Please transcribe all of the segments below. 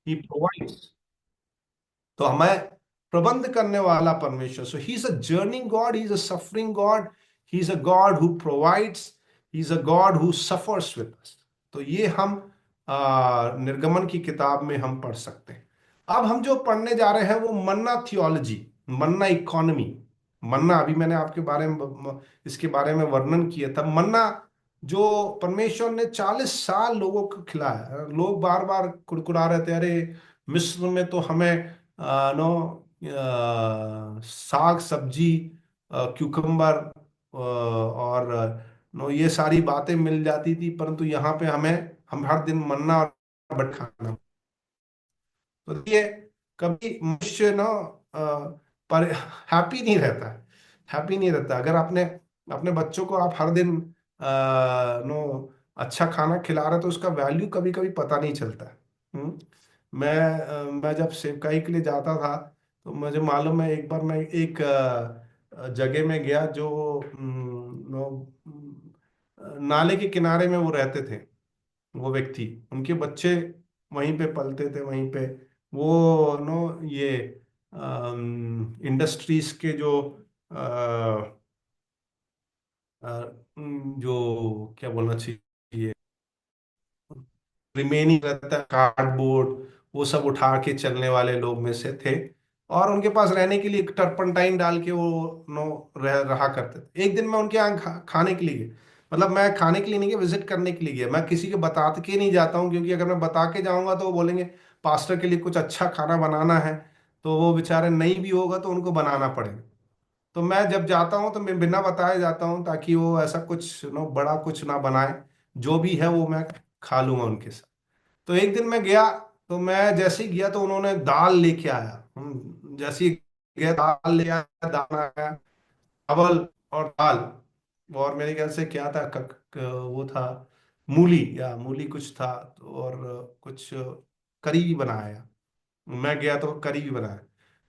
ही provides. तो हमें प्रबंध करने वाला परमेश्वर, so he is a journeying god, he is a suffering god, he is a god who provides, he is a god who suffers with us. तो ये हम निर्गमन की किताब में हम पढ़ सकते हैं। अब हम जो पढ़ने जा रहे हैं वो मन्ना थियोलॉजी, मन्ना इकोनॉमी। मन्ना, अभी मैंने आपके बारे में इसके बारे में वर्णन किया था। मन्ना जो परमेश्वर ने 40 साल लोगों को खिलाया, लोग बार बार कुड़कुड़ा रहे थे, अरे मिस्र में तो हमें नो साग सब्जी, क्यूकम्बर और नो ये सारी बातें मिल जाती थी, परंतु यहाँ पे हम हर दिन मन्ना और बट खाना। तो ये कभी मनुष्य नो पर हैप्पी नहीं रहता है, हैप्पी नहीं रहता। अगर आपने अपने बच्चों को आप हर दिन नो अच्छा खाना खिला रहे, तो उसका वैल्यू कभी कभी पता नहीं चलता है। मैं जब सेवकाई के लिए जाता था, तो मुझे मालूम है, एक बार मैं एक जगह में गया जो नाले के किनारे में वो रहते थे, वो व्यक्ति, उनके बच्चे वहीं पे पलते थे, वहीं पे वो ये इंडस्ट्रीज के जो जो क्या बोलना चाहिए, रिमेनिंग रहता है, कार्डबोर्ड, वो सब उठा के चलने वाले लोग में से थे। और उनके पास रहने के लिए एक टर्पंटाइन डाल के वो रहा करते थे। एक दिन मैं उनके यहाँ खाने के लिए गया, मतलब मैं खाने के लिए नहीं गया, विजिट करने के लिए गया। मैं किसी को बता के नहीं जाता हूँ, क्योंकि अगर मैं बता के जाऊंगा तो वो बोलेंगे पास्टर के लिए कुछ अच्छा खाना बनाना है, तो वो बेचारे नहीं भी होगा तो उनको बनाना पड़ेगा। तो मैं जब जाता हूँ तो मैं बिना बताए जाता हूँ, ताकि वो ऐसा कुछ बड़ा कुछ ना बनाए, जो भी है वो मैं खा लूंगा उनके साथ। तो एक दिन मैं गया, तो मैं जैसे ही गया तो उन्होंने दाल लेके आया। जैसे ही गया दाल ले आया, दाल आया, चावल और दाल, और मेरे ख्याल से क्या था, वो था मूली, या मूली कुछ था, और कुछ करी भी बनाया। मैं गया तो करी भी बनाया।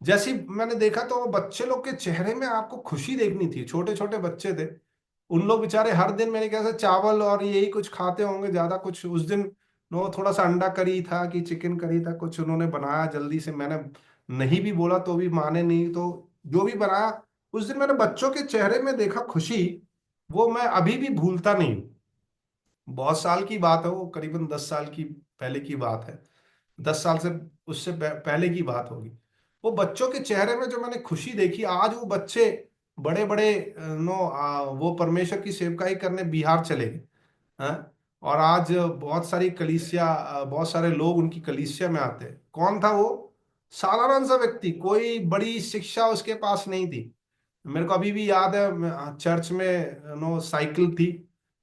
जैसे ही मैंने देखा तो वो बच्चे लोग के चेहरे में आपको खुशी देखनी थी, छोटे छोटे बच्चे थे। उन लोग बेचारे हर दिन मेरे ख्याल से चावल और यही कुछ खाते होंगे, ज्यादा कुछ उस दिन नो थोड़ा सा अंडा करी था कि चिकन करी था, कुछ उन्होंने बनाया जल्दी से। मैंने नहीं भी बोला तो भी माने नहीं, तो जो भी बनाया, उस दिन मैंने बच्चों के चेहरे में देखा खुशी, वो मैं अभी भी भूलता नहीं हूँ। बहुत साल की बात है, वो करीबन 10 साल की पहले की बात है, 10 साल से उससे पहले की बात होगी। वो बच्चों के चेहरे में जो मैंने खुशी देखी, आज वो बच्चे बड़े बड़े वो परमेश्वर की सेवकाई करने बिहार चले गए हैं। और आज बहुत सारी कलीसिया, बहुत सारे लोग उनकी कलीसिया में आते हैं। कौन था वो? साधारण सा व्यक्ति, कोई बड़ी शिक्षा उसके पास नहीं थी। मेरे को अभी भी याद है, चर्च में साइकिल थी,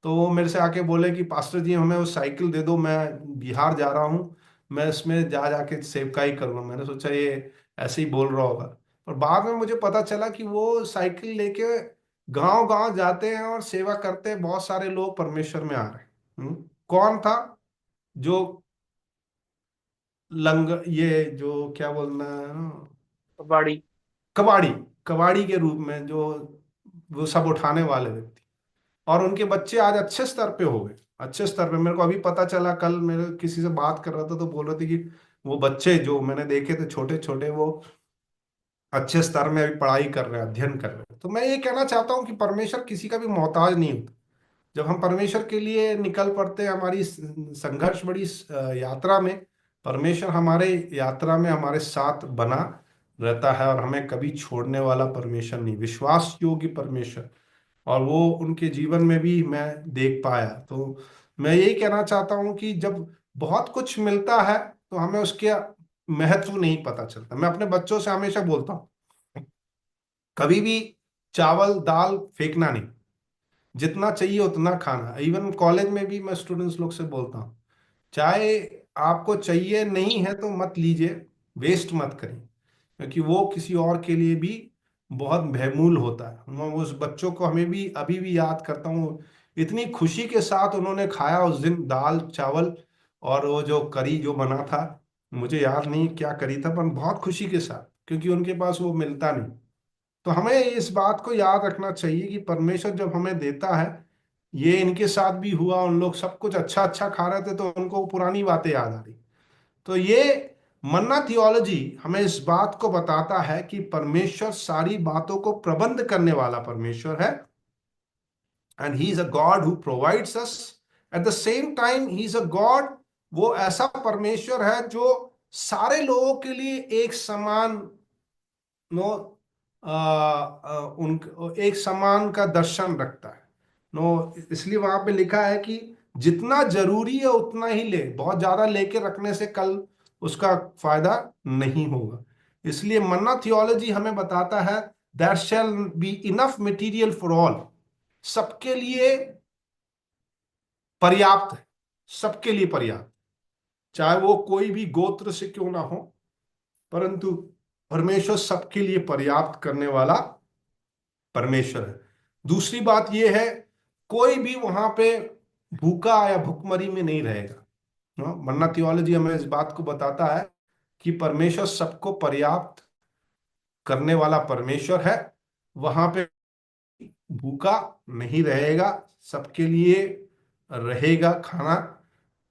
तो वो मेरे से आके बोले कि पास्टर जी हमें वो साइकिल दे दो, मैं बिहार जा रहा हूँ, मैं इसमें जा जाके सेवकाई करूँगा। मैंने सोचा ये ऐसे ही बोल रहा होगा, और बाद में मुझे पता चला कि वो साइकिल लेके गांव गांव जाते हैं और सेवा करते हैं, बहुत सारे लोग परमेश्वर में आ रहे हैं। कौन था? जो ये जो क्या बोलना है, कबाड़ी। कबाड़ी, कबाड़ी के रूप में जो वो सब उठाने वाले व्यक्ति। और उनके बच्चे आज अच्छे स्तर पे हो गए, अच्छे स्तर पे। मेरे को अभी पता चला, कल मेरे किसी से बात कर रहा था तो बोल रहे थे कि वो बच्चे जो मैंने देखे थे छोटे छोटे, वो अच्छे स्तर में अभी पढ़ाई कर रहे हैं, अध्ययन कर रहे हैं। तो मैं ये कहना चाहता हूँ कि परमेश्वर किसी का भी मोहताज नहीं होता। जब हम परमेश्वर के लिए निकल पड़ते हैं, हमारी संघर्ष बड़ी यात्रा में, परमेश्वर हमारे यात्रा में हमारे साथ बना रहता है, और हमें कभी छोड़ने वाला परमेश्वर नहीं, विश्वास योग्य परमेश्वर। और वो उनके जीवन में भी मैं देख पाया। तो मैं यही कहना चाहता हूँ कि जब बहुत कुछ मिलता है तो हमें उसके महत्व नहीं पता चलता। मैं अपने बच्चों से हमेशा बोलता हूँ, कभी भी चावल दाल फेंकना नहीं, जितना चाहिए उतना खाना। इवन कॉलेज में भी मैं स्टूडेंट्स लोग से बोलता हूँ, चाहे आपको चाहिए नहीं है तो मत लीजिए, वेस्ट मत करिए, क्योंकि वो किसी और के लिए भी बहुत बहुमूल्य होता है। मैं उस बच्चों को हमें भी अभी भी याद करता हूँ, इतनी खुशी के साथ उन्होंने खाया उस दिन दाल चावल, और वो जो करी जो बना था, मुझे याद नहीं क्या करी था, पर बहुत खुशी के साथ, क्योंकि उनके पास वो मिलता नहीं। तो हमें इस बात को याद रखना चाहिए कि परमेश्वर जब हमें देता है, ये इनके साथ भी हुआ, उन लोग सब कुछ अच्छा अच्छा खा रहे थे तो उनको पुरानी बातें याद आ रही। तो ये मन्ना थियोलॉजी हमें इस बात को बताता है कि परमेश्वर सारी बातों को प्रबंध करने वाला परमेश्वर है, and he is a god who provides us. At the same time he is a God, वो ऐसा परमेश्वर है जो सारे लोगों के लिए एक समान नो उन एक समान का दर्शन रखता है। इसलिए वहां पे लिखा है कि जितना जरूरी है उतना ही ले, बहुत ज्यादा लेके रखने से कल उसका फायदा नहीं होगा। इसलिए मन्ना थियोलॉजी हमें बताता है that shall be enough material for all, सबके लिए पर्याप्त है, सबके लिए पर्याप्त, चाहे वो कोई भी गोत्र से क्यों ना हो, परंतु परमेश्वर सबके लिए पर्याप्त करने वाला परमेश्वर है। दूसरी बात यह है, कोई भी वहां पे भूखा या भुखमरी में नहीं रहेगा। मन्ना थियोलॉजी हमें इस बात को बताता है कि परमेश्वर सबको पर्याप्त करने वाला परमेश्वर है, वहां पे भूखा नहीं रहेगा, सबके लिए रहेगा खाना।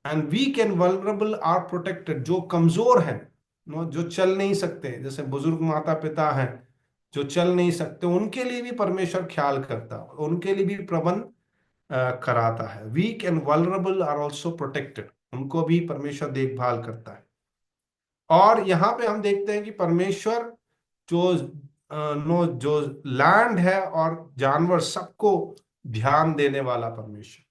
And weak and vulnerable are protected, जो कमजोर हैं, जो चल नहीं सकते, जैसे बुजुर्ग माता पिता हैं जो चल नहीं सकते, उनके लिए भी परमेश्वर ख्याल करता है, उनके लिए भी प्रबंध कराता है। Weak and vulnerable are also protected, उनको भी परमेश्वर देखभाल करता है। और यहाँ पे हम देखते हैं कि परमेश्वर जो जो लैंड है और जानवर सबको ध्यान देने वाला परमेश्वर।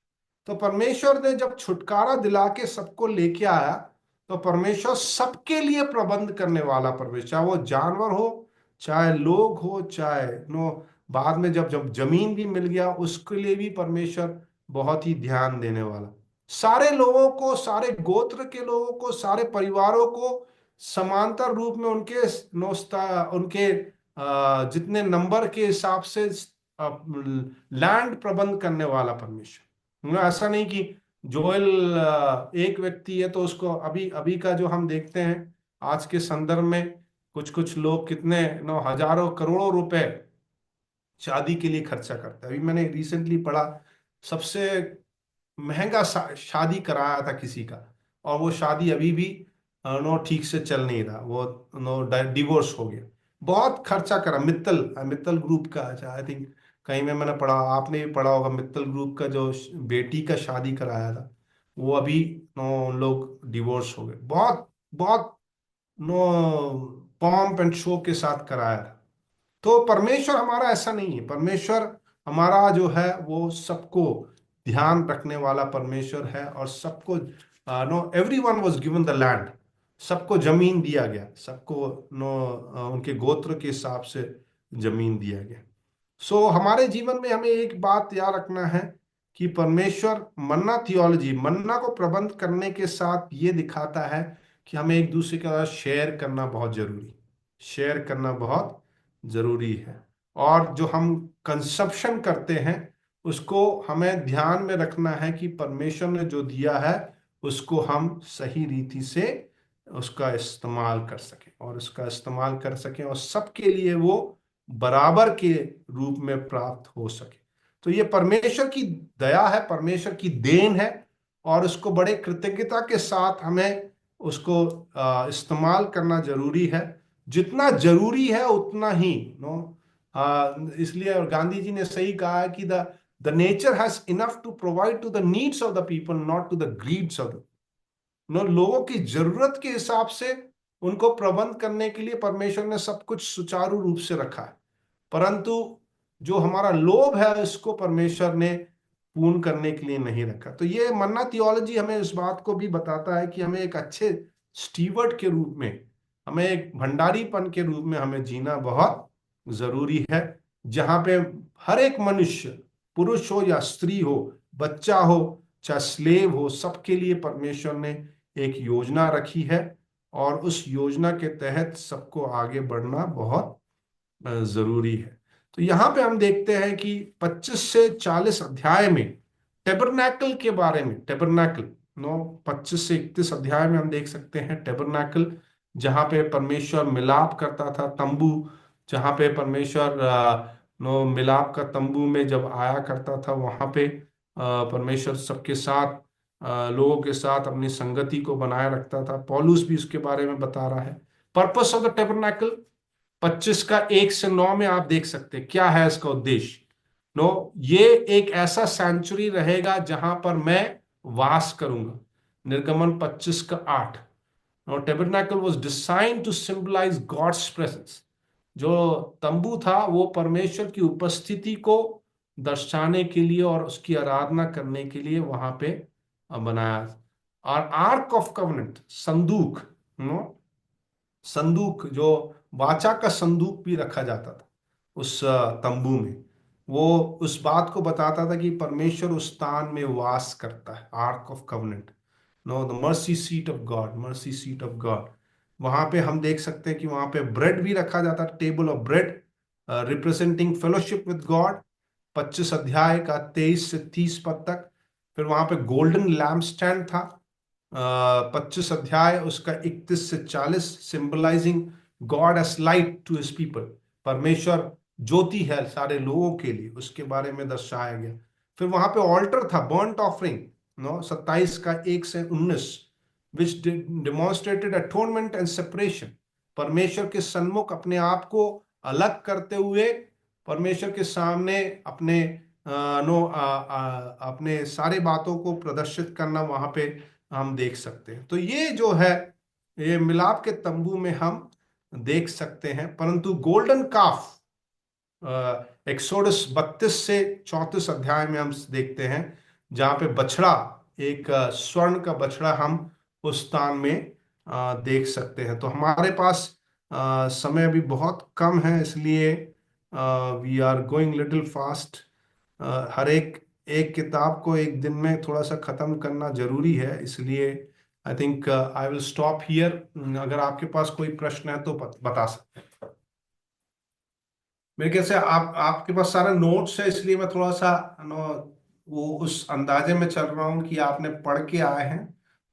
तो परमेश्वर ने जब छुटकारा दिला के सबको लेके आया, तो परमेश्वर सबके लिए प्रबंध करने वाला परमेश्वर, चाहे वो जानवर हो, चाहे लोग हो, चाहे बाद में जब जब जमीन भी मिल गया उसके लिए भी परमेश्वर बहुत ही ध्यान देने वाला। सारे लोगों को, सारे गोत्र के लोगों को, सारे परिवारों को समांतर रूप में उनके उनके जितने नंबर के हिसाब से लैंड प्रबंध करने वाला परमेश्वर। ऐसा नहीं कि जोएल एक व्यक्ति है तो उसको अभी अभी का जो हम देखते हैं आज के संदर्भ में, कुछ कुछ लोग कितने हजारों करोड़ों रुपए शादी के लिए खर्चा करते हैं। अभी मैंने रिसेंटली पढ़ा, सबसे महंगा शादी कराया था किसी का, और वो शादी अभी भी ठीक से चल नहीं रहा, वो डिवोर्स हो गया। बहुत खर्चा करा। मित्तल मित्तल ग्रुप का, अच्छा आई थिंक कहीं में मैंने पढ़ा, आपने भी पढ़ा होगा, मित्तल ग्रुप का जो बेटी का शादी कराया था, वो अभी उन लोग डिवोर्स हो गए। बहुत बहुत पॉम्प एंड शो के साथ कराया था। तो परमेश्वर हमारा ऐसा नहीं है। परमेश्वर हमारा जो है वो सबको ध्यान रखने वाला परमेश्वर है, और सबको every one was given the land, सबको जमीन दिया गया, सबको उनके गोत्र के हिसाब से जमीन दिया गया। सो हमारे जीवन में हमें एक बात याद रखना है कि परमेश्वर मन्ना थियोलॉजी, मन्ना को प्रबंध करने के साथ ये दिखाता है कि हमें एक दूसरे के साथ शेयर करना बहुत जरूरी, शेयर करना बहुत जरूरी है। और जो हम कंजप्शन करते हैं उसको हमें ध्यान में रखना है कि परमेश्वर ने जो दिया है उसको हम सही रीति से उसका इस्तेमाल कर सकें, और उसका इस्तेमाल कर सकें और सबके लिए वो बराबर के रूप में प्राप्त हो सके। तो ये परमेश्वर की दया है, परमेश्वर की देन है, और उसको बड़े कृतज्ञता के साथ हमें उसको इस्तेमाल करना जरूरी है। जितना जरूरी है उतना ही इसलिए गांधी जी ने सही कहा है कि the nature has enough to provide to the needs of the people, not to the greeds of the लोगों की जरूरत के हिसाब से उनको प्रबंध करने के लिए परमेश्वर ने सब कुछ सुचारू रूप से रखा है, परंतु जो हमारा लोभ है इसको परमेश्वर ने पूर्ण करने के लिए नहीं रखा। तो ये मन्ना थियोलॉजी हमें इस बात को भी बताता है कि हमें एक अच्छे स्टीवर्ड के रूप में, हमें एक भंडारीपन के रूप में हमें जीना बहुत जरूरी है, जहां पे हर एक मनुष्य, पुरुष हो या स्त्री हो, बच्चा हो चाहे स्लेव हो, सबके लिए परमेश्वर ने एक योजना रखी है, और उस योजना के तहत सबको आगे बढ़ना बहुत जरूरी है। तो यहाँ पे हम देखते हैं कि 25 से 40 अध्याय में टेबरनैकल के बारे में, टेबरनैकल 25 से 31 अध्याय में हम देख सकते हैं टेबरनैकल, जहाँ पे परमेश्वर मिलाप करता था, तंबू, जहाँ पे परमेश्वर मिलाप का तंबू में जब आया करता था, वहां पे परमेश्वर सबके साथ लोगों के साथ अपनी संगति को बनाए रखता था। पौलुस भी उसके बारे में बता रहा है। पर्पस ऑफ द टेबरनेकल 25 का 1 से 9 में आप देख सकते हैं क्या है इसका उद्देश्य। नो, ये एक ऐसा सेंचुरी रहेगा जहां पर मैं वास करूंगा। निर्गमन 25 का 8। No, tabernacle was design to symbolise God's presence. जो तंबू था वो परमेश्वर की उपस्थिति को दर्शाने के लिए और उसकी आराधना करने के लिए वहां पे बनाया। और आर्क ऑफ कवनेंट, संदूक, नो, संदूक जो वाचा का संदूक भी रखा जाता था उस तंबू में। वो उस बात को बताता था कि परमेश्वर उस स्थान में वास करता है। Ark of covenant, no, the mercy seat of God, mercy seat of God. वहां पे हम देख सकते हैं कि वहां पे ब्रेड भी रखा जाता है, table of bread representing fellowship with God. 25 अध्याय का 23 से 30 पद तक। फिर वहां पे गोल्डन लैम्प स्टैंड था। 25 अध्याय उसका 31 से 40, symbolising God as light to his people. परमेश्वर ज्योति है सारे लोगों के लिए, उसके बारे में दर्शाया गया। फिर वहां पे ऑल्टर था, बर्ंट ऑफरिंग, नो, 27 का 1 से 19, विच डिमॉन्स्ट्रेटेड अटोनमेंट एंड सेपरेशन। परमेश्वर के सन्मुख अपने आप को अलग करते हुए परमेश्वर के सामने अपने अपने सारे बातों को प्रदर्शित करना वहां पे हम देख सकते हैं। तो ये जो है, ये मिलाप के तंबू में हम देख सकते हैं। परंतु गोल्डन काफ एक्सोडस 32 से 34 अध्याय में हम देखते हैं, जहां पे बछड़ा, एक स्वर्ण का बछड़ा हम उस स्थान में देख सकते हैं। तो हमारे पास समय अभी बहुत कम है, इसलिए we are going little fast. हर एक एक किताब को एक दिन में थोड़ा सा खत्म करना जरूरी है, इसलिए I think I will stop here. अगर आपके पास कोई प्रश्न है तो बता सकते हैं। मेरे ख्याल से आपके पास सारा नोट्स है, इसलिए मैं थोड़ा सा नो वो उस अंदाजे में चल रहा हूँ कि आपने पढ़ के आए हैं।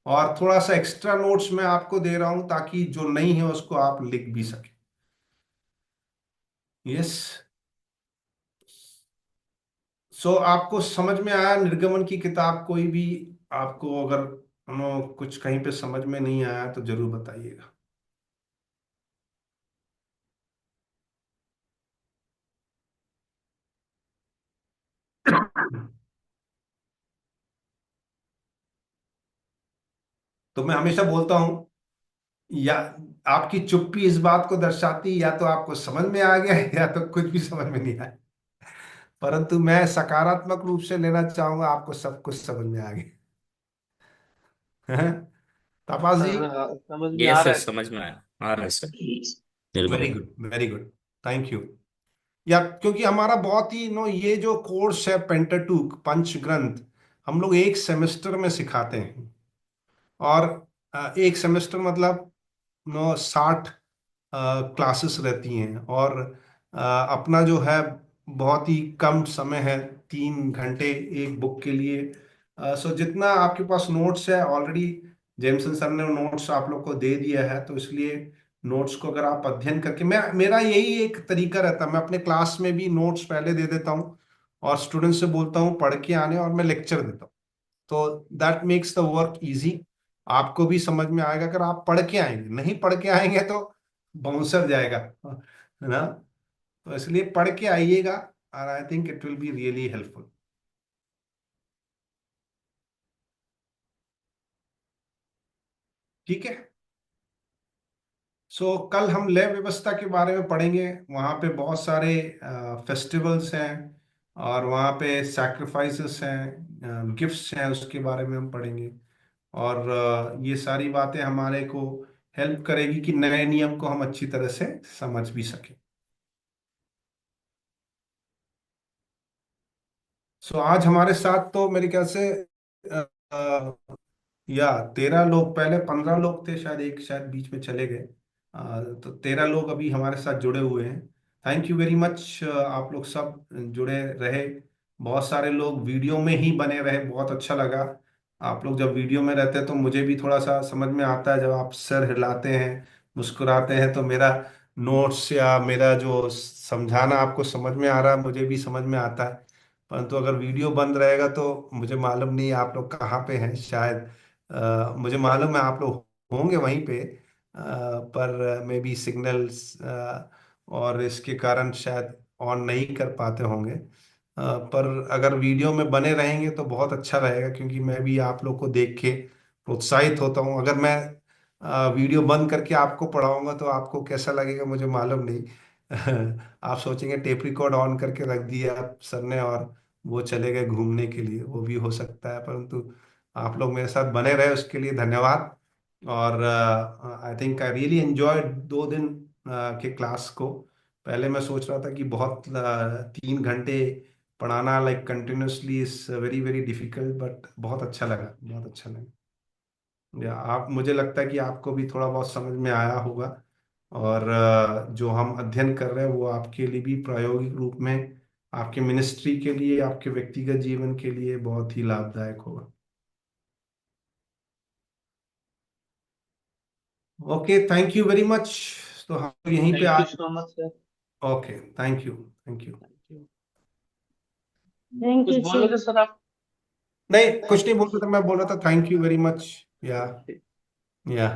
और थोड़ा सा एक्स्ट्रा नोट्स मैं आपको दे रहा हूँ ताकि जो नहीं है उसको आप लिख भी सकें। यस। सो आपको समझ में आया निर्गमन की किताब? कोई भी आपको अगर कुछ कहीं पे समझ में नहीं आया तो जरूर बताइएगा। तो मैं हमेशा बोलता हूँ, या आपकी चुप्पी इस बात को दर्शाती, या तो आपको समझ में आ गया या तो कुछ भी समझ में नहीं आया। परंतु मैं सकारात्मक रूप से लेना चाहूंगा, आपको सब कुछ समझ में आ गया। तपास हाँ जी। हाँ हाँ, समझ में आ यस रहा सर, है। समझ में आया, आ रहा है सर। बिल्कुल। Very good, very good. Thank you. या क्योंकि हमारा बहुत ही ये जो कोर्स है पेंटाटुक पंच ग्रंथ, हम लोग एक सेमेस्टर में सिखाते हैं। और एक सेमेस्टर मतलब 60 क्लासेस रहती हैं। और अपना जो है बहुत ही कम समय है, 3 घंटे एक बुक के लिए। सो जितना आपके पास नोट्स है ऑलरेडी, जेमसन सर ने नोट्स आप लोग को दे दिया है, तो इसलिए नोट्स को अगर आप अध्ययन करके, मैं मेरा यही एक तरीका रहता है, मैं अपने क्लास में भी नोट्स पहले दे देता हूँ और स्टूडेंट से बोलता हूँ पढ़ के आने, और मैं लेक्चर देता हूँ। तो that makes the work easy. आपको भी समझ में आएगा अगर आप पढ़ के आएंगे, नहीं पढ़ के आएंगे तो बाउंसर जाएगा, है ना। तो इसलिए पढ़ के आइएगा, और I think it will be really helpful. ठीक है। सो कल हम लय व्यवस्था के बारे में पढ़ेंगे। वहाँ पे बहुत सारे फेस्टिवल्स हैं, और वहाँ पे सैक्रिफाइसेस हैं, गिफ्ट्स हैं, उसके बारे में हम पढ़ेंगे। और ये सारी बातें हमारे को हेल्प करेगी कि नए नियम को हम अच्छी तरह से समझ भी सकें। सो आज हमारे साथ तो मेरे ख्याल से अ, अ, या 13 लोग, पहले 15 लोग थे शायद, एक शायद बीच में चले गए। तो 13 लोग अभी हमारे साथ जुड़े हुए हैं। थैंक यू वेरी मच, आप लोग सब जुड़े रहे। बहुत सारे लोग वीडियो में ही बने रहे, बहुत अच्छा लगा। आप लोग जब वीडियो में रहते हैं तो मुझे भी थोड़ा सा समझ में आता है, जब आप सर हिलाते हैं, मुस्कुराते हैं, तो मेरा नोट्स या मेरा जो समझाना आपको समझ में आ रहा है, मुझे भी समझ में आता है। परंतु अगर वीडियो बंद रहेगा तो मुझे मालूम नहीं आप लोग कहाँ पे हैं। शायद मुझे मालूम है आप लोग होंगे वहीं पे, पर मे बी सिग्नल्स और इसके कारण शायद ऑन नहीं कर पाते होंगे। पर अगर वीडियो में बने रहेंगे तो बहुत अच्छा रहेगा, क्योंकि मैं भी आप लोग को देख के प्रोत्साहित होता हूँ। अगर मैं वीडियो बंद करके आपको पढ़ाऊंगा तो आपको कैसा लगेगा मुझे मालूम नहीं। आप सोचेंगे टेप रिकॉर्ड ऑन करके रख दिया सर ने और वो चले गए घूमने के लिए, वो भी हो सकता है। परंतु आप लोग मेरे साथ बने रहे उसके लिए धन्यवाद। और I think I really enjoy 2 दिन के क्लास को। पहले मैं सोच रहा था कि बहुत 3 घंटे पढ़ाना like continuously is very very difficult, but बहुत अच्छा लगा, बहुत अच्छा लगा। या आप, मुझे लगता है कि आपको भी थोड़ा बहुत समझ में आया होगा। और जो हम अध्ययन कर रहे हैं वो आपके लिए भी प्रायोगिक रूप में, आपके मिनिस्ट्री के लिए, आपके व्यक्तिगत जीवन के लिए बहुत ही लाभदायक होगा। Okay, thank you very much. तो हम यहीं पे थैंक यू आज। So much sir. Okay, thank you, thank you. Thank you. Thank कुछ यू बोल रहे सर। थे सर आप? नहीं, कुछ नहीं बोल रहा था, मैं बोल रहा था थैंक यू वेरी मच। या ठीक। या